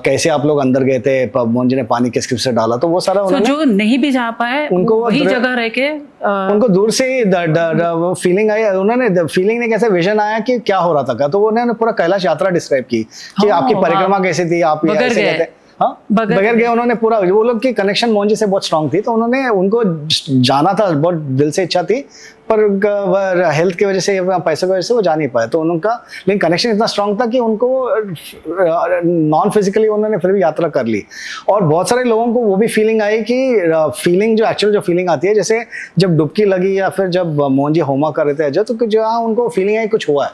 कैसे आप लोग अंदर गए थे, मोहन जी ने पानी किस किस से डाला, तो वो सारा जो नहीं भी जा पाए उनको वही जगह रह के उनको दूर से वो फीलिंग आई, उन्होंने फीलिंग ने कैसे विजन आया कि क्या हो रहा था, तो उन्होंने पूरा कैलाश यात्रा डिस्क्राइब की कि आपकी परिक्रमा कैसी थी, आप ऐसे गए थे। हाँ, बगैर गए उन्होंने पूरा, वो लोग की कनेक्शन मोहन जी से बहुत स्ट्रांग थी, तो उन्होंने उनको जाना था, बहुत दिल से इच्छा थी, पर हेल्थ की वजह से, पैसों की वजह से वो जा नहीं पाए, तो उनका लेकिन कनेक्शन इतना स्ट्रांग था कि उनको नॉन फिजिकली उन्होंने फिर भी यात्रा कर ली। और बहुत सारे लोगों को वो भी फीलिंग आई कि फीलिंग जो एक्चुअल जो फीलिंग आती है, जैसे जब डुबकी लगी या फिर जब मोहन जी होमा कर रहे थे, तो जो उनको फीलिंग आई कुछ हुआ है,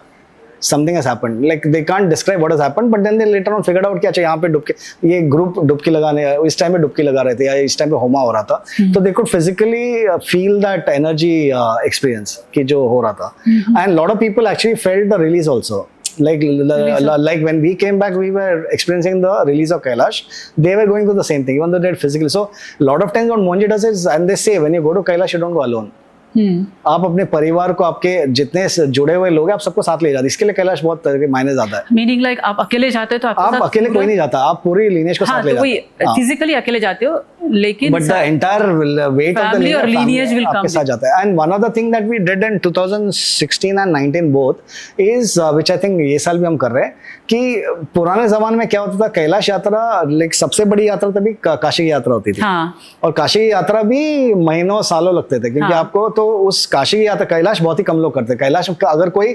something has happened, like they can't describe what has happened, but then they later on figured out कि अच्छा यहाँ पे डुबकी, ये ग्रुप डुबकी लगाने इस टाइम पे डुबकी लगा रहे थे या इस टाइम पे होमा हो रहा था, तो they could physically feel that energy experience कि जो हो रहा था, and lot of people actually felt the release also. Like when we came back, we were experiencing the release of Kailash. They were going through the same thing, even though they did physically. So a lot of times what Mohanji does is, and they say when you go to Kailash, you don't go alone. आप अपने परिवार को, आपके जितने जुड़े हुए लोग हैं, आप सबको साथ ले जाते हैं। इसके लिए कैलाश बहुत मायने जाता है। मीनिंग लाइक आप अकेले जाते हो तो आप अकेले कोई नहीं जाता, आप पूरी लीनेज को साथ ले जाते हो। फिजिकली अकेले जाते हो, लेकिन but the entire weight of the lineage will आपके साथ जाता है। And one of the thing that we did in 2016 and 19 both is which I think ये साल भी हम कर रहे हैं, कि पुराने जमाने में क्या होता था, कैलाश यात्रा लाइक सबसे बड़ी यात्रा तभी काशी की यात्रा होती थी। और काशी की यात्रा भी महीनों सालों लगते थे, क्योंकि आपको तो उस काशी की यात्रा, कैलाश बहुत ही कम लोग करते, कैलाश का अगर कोई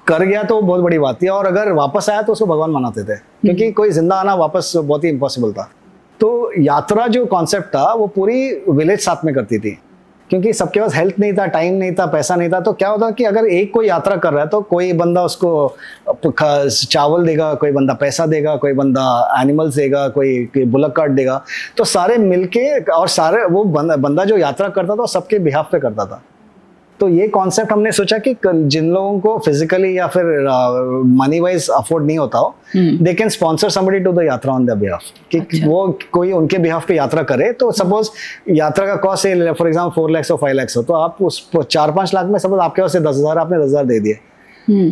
कर गया तो बहुत बड़ी बात थी, और अगर वापस आया तो उसको भगवान मानते थे, क्योंकि कोई जिंदा आना वापस बहुत ही इम्पॉसिबल था। तो यात्रा जो कॉन्सेप्ट था वो पूरी विलेज साथ में करती थी, क्योंकि सबके पास हेल्थ नहीं था, टाइम नहीं था, पैसा नहीं था, तो क्या होता कि अगर एक कोई यात्रा कर रहा है तो कोई बंदा उसको चावल देगा, कोई बंदा पैसा देगा, कोई बंदा एनिमल्स देगा, कोई बुलक कार्ट देगा, तो सारे मिलके, और सारे वो बंदा जो यात्रा करता था वो सबके बिहाफ पे करता था। तो ये कॉन्सेप्ट हमने सोचा कि जिन लोगों को फिजिकली या फिर मनी वाइज अफोर्ड नहीं होता हो, they can sponsor somebody to the yatra on their behalf, कि वो कोई उनके बिहाफ पे यात्रा करे। तो सपोज यात्रा का कॉस्ट है फॉर एग्जांपल 4 लाख हो 5 लाख हो, तो आप उस 4-5 लाख में सपोज आपके पास से 10,000, आपने 10,000 दे दिए,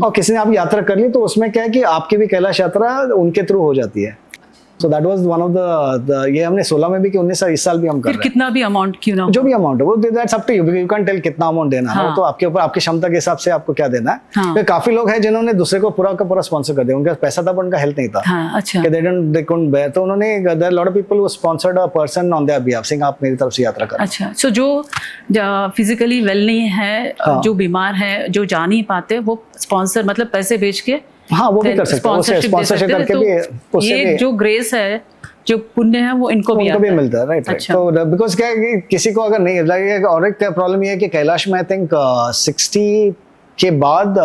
और किसी ने आप यात्रा कर ली, तो उसमें क्या है कि आपकी भी कैलाश यात्रा उनके थ्रू हो जाती है। So that was one of the ये हमने 16 में भी कि 19 साल इस साल भी हम कर फिर रहे हैं। कितना भी अमाउंट क्यों ना हो। जो भी अमाउंट है वो that's up to you, you can tell कितना अमाउंट देना है, वो तो आपके ऊपर, आपकी क्षमता के हिसाब से आपको क्या देना है। हाँ। फिर काफी लोग हैं जिन्होंने दूसरे को पूरा का पूरा स्पॉन्सर कर दिया, उनका पैसा था पर उनका हेल्थ नहीं था हाँ, अच्छा। कि दे कुडंट बेयर, तो उन्होंने there are lot of people who sponsored a person on their behalf saying आप मेरी तरफ से यात्रा करें। अच्छा, सो जो फिजिकली वेल नहीं है, हाँ। जो बीमार है, जो जा नहीं पाते, वो स्पॉन्सर मतलब पैसे बेच के हाँ वो भी कर सकते हैं, उससे स्पॉन्सरशिप करके भी, उससे ये भी जो ग्रेस है, जो पुण्य है, वो इनको भी उनको आता भी है। मिलता है, राइट। अच्छा। तो बिकॉज क्या है कि किसी को अगर नहीं like, और एक प्रॉब्लम ये है कि कैलाश में आई थिंक 60 के बाद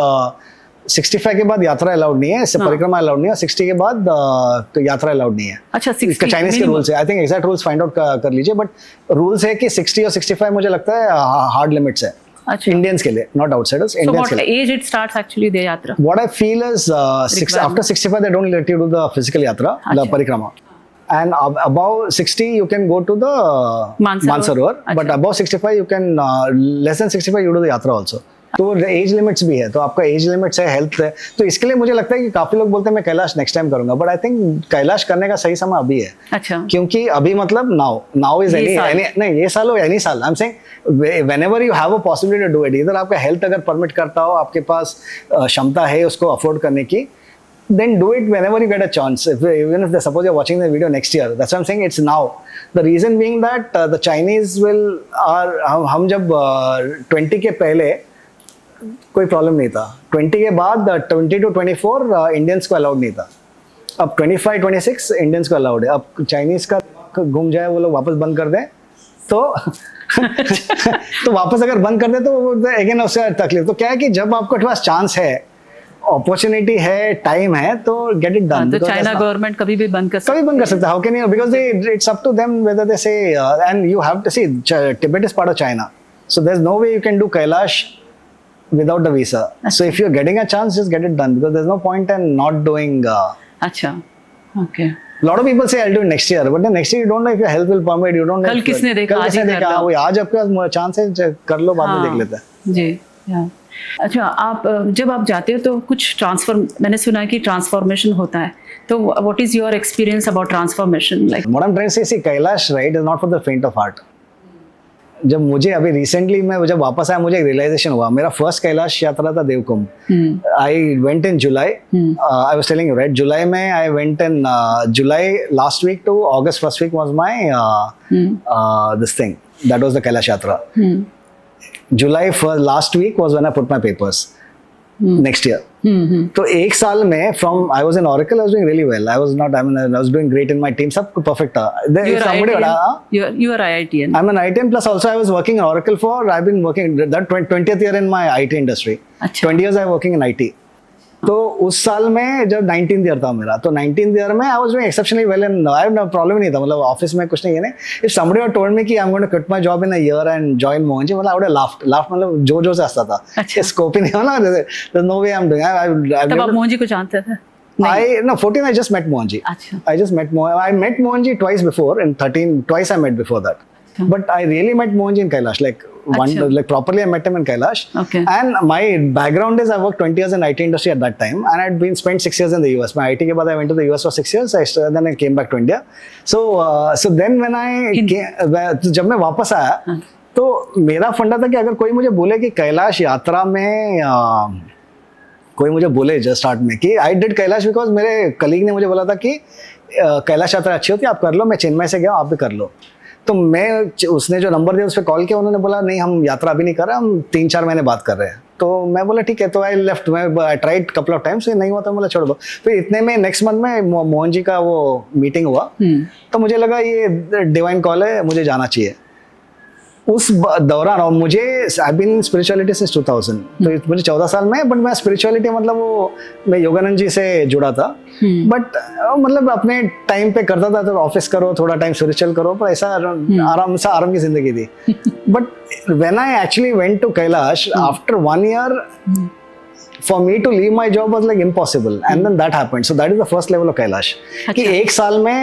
65 के बाद यात्रा अलाउड नहीं है, इससे हाँ। परिक्रमा अलाउड नहीं है, 60 के बाद तो यात्रा अलाउड नहीं है। अच्छा, 60 चाइनीज के minimum। रूल्स है, I think exact rules find out कर लीजिए, बट रूल्स है कि 60 और 65 मुझे लगता है हार्ड लिमिट्स है अच्छा, इंडियंस के लिए, not outsiders, so Indians what के लिए। age it starts actually the yatra? What I feel is after 65 they don't let you do the physical yatra, the अच्छा। parikrama, and above 60 you can go to the Mansarovar। Mansarovar, but अच्छा। above 65 you can less than 65 you do the yatra also। तो as limits भी है, तो आपका as limits है, health है, तो इसके लिए मुझे लगता है कि काफी लोग बोलते हैं मैं कैलाश नेक्स्ट टाइम करूंगा, बट आई थिंक कैलाश करने का सही समय अभी है। अच्छा, क्योंकि अभी मतलब नाउ इज ये साल। एनी नहीं, ये साल हो एनी साल, I am saying whenever you have a possibility to do it, इधर आपका हेल्थ अगर परमिट करता हो, आपके पास क्षमता है उसको अफोर्ड करने की, then do it whenever you get a chance. Even if suppose you're watching the video next year, that's what I'm saying. It's now. The reason being that the Chinese हम जब 20 के पहले कोई प्रॉब्लम नहीं था, 20 के बाद 20 to 24 इंडियंस को अलाउड नहीं था, अब 25 26 इंडियंस को अलाउड है। अब चाइनीज का घूम जाए, वो लोग वापस बंद कर दें तो तो वापस अगर बंद कर दे तो अगेन उससे तकलीफ। तो क्या है कि जब आपके पास चांस है, अपॉर्चुनिटी है, टाइम है, तो गेट इट डन। तो चाइना गवर्नमेंट कभी भी बंद कर कभी बंद कर सकता है, how can you, because it's up to them whether they say, and you have to see Tibet is part of China, so there is no way you can do Kailash without the visa. So if you're getting a chance, just get it done, because there's no point in not doing. अच्छा, okay. A lot of people say I'll do it next year, but then next year you don't know if your health will permit. You don't know. कल किसने देखा, कल आज किसने ही कर देखा, लो। वो आज आपके पास चांस है, कर लो, बाद में देख लेते हैं। जी, या। अच्छा, आप जब आप जाते हो तो कुछ मैंने सुना है कि ट्रांसफॉर्मेशन होता है, तो what is your experience about transformation? Like What I'm trying to say, see, Kailash right is not for the faint of heart. जब मुझे अभी रिसेंटली मैं जब वापस आया, मुझे एक रियलाइजेशन हुआ। मेरा फर्स्ट कैलाश यात्रा था Devkumbh. I went in July, I was telling you right, जुलाई में I went in July last week to August first week was my this thing, that was the Kailash यात्रा। July last week was when I put my papers next year. तो एक साल में from I was in Oracle, I was doing really well, I was not, I mean I was doing great in my team, सब perfect था। you are IITian. I'm an IITian, plus also I was working in Oracle for, I've been working that 20th year in my IT industry. अच्छा। 20 years I'm working in IT. तो उस साल में जब 19th year था मेरा, तो 19th year में I was doing exceptionally well and I have no problem नहीं था, मतलब ऑफिस में कुछ नहीं है। If somebody had told me कि I am going to quit my job in a year and join Mohanji, मतलब आई वुड हैव लाफ्ड मतलब जोर से हंसता था। अच्छा। स्कोप ही नहीं हो ना, there no way I am doing. तब आप मोहनजी को जानते थे? No, 14 I just met Mohanji. अच्छा। I just met I met Mohanji twice before, and 13 twice I met before that. But I really met Mohanji in Kailash, like अच्छा। like properly I met him in Kailash. Okay. And my background is I worked 20 years in IT industry at that time, and I'd been spent 6 years in the US. My IT के बाद I went to the US for 6 years. Then I came back to India. So then when जब मैं वापस आया, तो मेरा फंडा था कि अगर कोई मुझे बोले कि कैलाश यात्रा में कोई मुझे बोले जस्ट स्टार्ट में कि आई डिड कैलाश, बिकॉज मेरे कलीग ने मुझे बोला था कि कैलाश यात्रा अच्छी होती है, आप कर लो, मैं चेन्नई से गया, आप भी कर लो। तो मैं, उसने जो नंबर दिया उस पर कॉल किया, उन्होंने बोला नहीं हम यात्रा अभी नहीं कर रहे, हम 3-4 महीने बात कर रहे हैं। तो मैं बोला ठीक है, तो आई लेफ्ट, मैं ट्राइड कपल ऑफ टाइम्स, नहीं हुआ तो बोला छोड़ दो। फिर इतने में नेक्स्ट मंथ में मोहन जी का वो मीटिंग हुआ, तो मुझे लगा ये डिवाइन कॉल है, मुझे जाना चाहिए। उस दौरान, और मुझे आई बीन स्पिरिचुअलिटी सिंस 2000, तो मुझे 14 साल में, बट मैं स्पिरिचुअलिटी मतलब वो मैं योगानंद जी से जुड़ा था, बट मतलब अपने टाइम पे करता था, तो ऑफिस करो, थोड़ा टाइम स्पिरिचुअल करो, पर ऐसा आराम की जिंदगी थी। But when I actually went to Kailash after 1 year, for me to leave my job was like impossible, and then that happened. So that is the first level of Kailash. कि एक साल में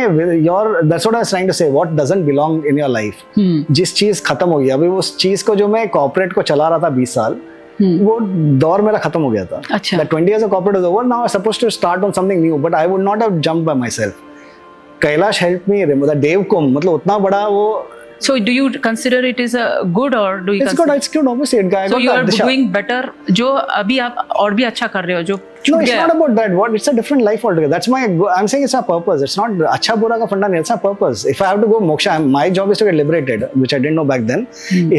that's what I was trying to say, what doesn't belong in your life. जिस चीज खत्म हो गया, अभी उस चीज को जो मैं कॉर्पोरेट को चला रहा था 20 साल, वो दौर मेरा खत्म हो गया था। अच्छा। That 20 years of corporate is over. Now I'm supposed to start on something new, but I would not have jumped by myself Kailash help me remove the देवकुम, मतलब उतना बड़ा वो So do you consider it is a good or do you it's consider good obviously it guy so got you are the doing better जो अभी आप और भी अच्छा कर रहे हो जो No, छूट it's गया not about that. What? It's a different life altogether. That's my. I'm saying it's a purpose. It's not अच्छा बुरा का फंडा नहीं. It's a purpose. If I have to go moksha, my job is to get liberated, which I didn't know back then.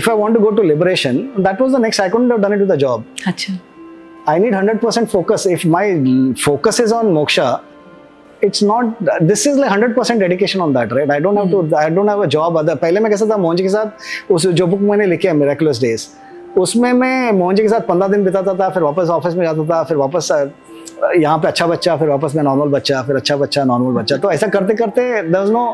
If I want to go to liberation, that was the next. I couldn't have done it with the job. अच्छा I need 100% focus. If my focus is on moksha, it's not. This is like 100% dedication on that, right? I don't have to. I don't have a job. पहले मैं कैसा था मोहन जी के साथ उस जो book मैंने लिखी है Miraculous Days, उसमें मैं मोहन जी के साथ 15 दिन बिताता था, फिर वापस ऑफिस में जाता था, फिर वापस यहाँ पे अच्छा बच्चा, फिर वापस में नॉर्मल बच्चा, फिर अच्छा बच्चा नॉर्मल बच्चा, तो ऐसा करते करते there was no,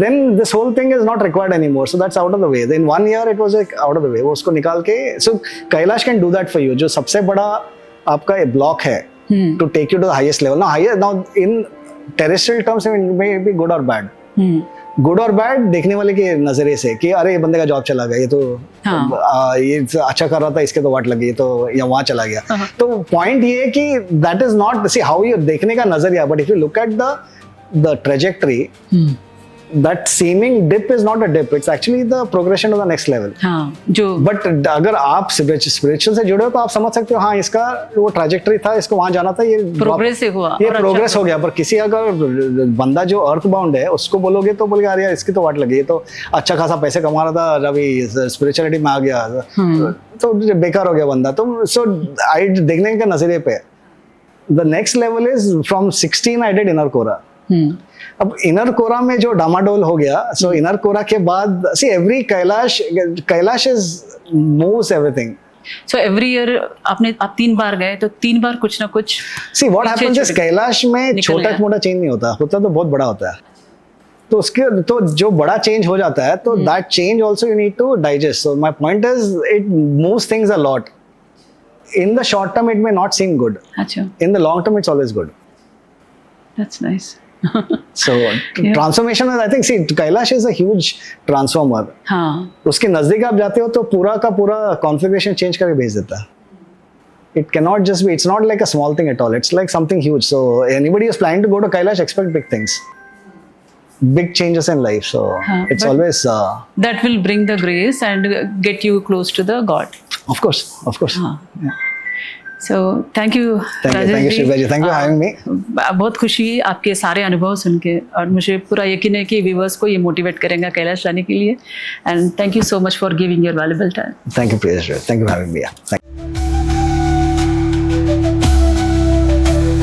then this whole thing is not required anymore, so that's out of the way. In 1 year it was like out of the way. वो उसको निकाल के, so Kailash can do that for you. जो सबसे बड़ा आपका block है to take you to the highest level. Now in terrestrial terms it may be good or bad. Good और बैड देखने वाले के नजरिए से कि अरे ये बंदे का जॉब चला गया, ये तो ये अच्छा कर रहा था, इसके तो वाट लगी, तो या वहां चला गया. तो पॉइंट ये है कि that is not see how you देखने का नजरिया, but if you look at the trajectory, that seeming dip is not a dip, it's actually the progression to the next level. हाँ, जो बट अगर आप स्पिरिचुअल से जुड़े हो तो आप समझ सकते हो हाँ इसका वो ट्रैजेक्टरी था, इसको वहां जाना था, ये प्रोग्रेस से हुआ, ये प्रोग्रेस हो गया. पर किसी अगर बंदा जो अर्थ बाउंड है उसको बोलोगे तो बोलेगा अरे यार इसकी तो वाट लगी, ये तो अच्छा खासा पैसे कमा रहा था, अभी स्पिरिचुअलिटी में आ गया तो बेकार हो गया बंदा. तो सो आई देखने के नजरिए पे the next level is from 16 I did inner Kora. अब इनर कोरा में जो डामाडोल हो गया, सो इनर कोरा के बाद see every Kailash is moves everything. So every year आप 3 बार गए तो 3 बार कुछ ना कुछ see what happens is Kailash में छोटा मोटा चेंज नहीं होता तो बहुत बड़ा होता है. तो उसके तो जो बड़ा चेंज हो जाता है तो that change also you need to digest. So my point is it moves things a lot. In the short term it may not seem good, अच्छा, in the long term it's always good. That's nice. So transformation is, I think, see Kailash is a huge transformer. हाँ, उसके नजदीक आप जाते हो तो पूरा का पूरा कॉन्फ़िगरेशन चेंज करके भेज देता है. It cannot just be. It's not like a small thing at all. It's like something huge. So anybody who's planning to go to Kailash, expect big things, big changes in life. So it's always that will bring the grace and get you close to the God. Of course. हाँ. So thank you Shilpa ji. Thank you for having me. बहुत खुशी हुई आपके सारे अनुभव सुन के, और मुझे पूरा यकीन है कि व्यूअर्स को ये मोटिवेट करेंगे कैलाश जाने के लिए. And thank you so much for giving your valuable time. Thank you, Priya. Thank you for having me. Thank you.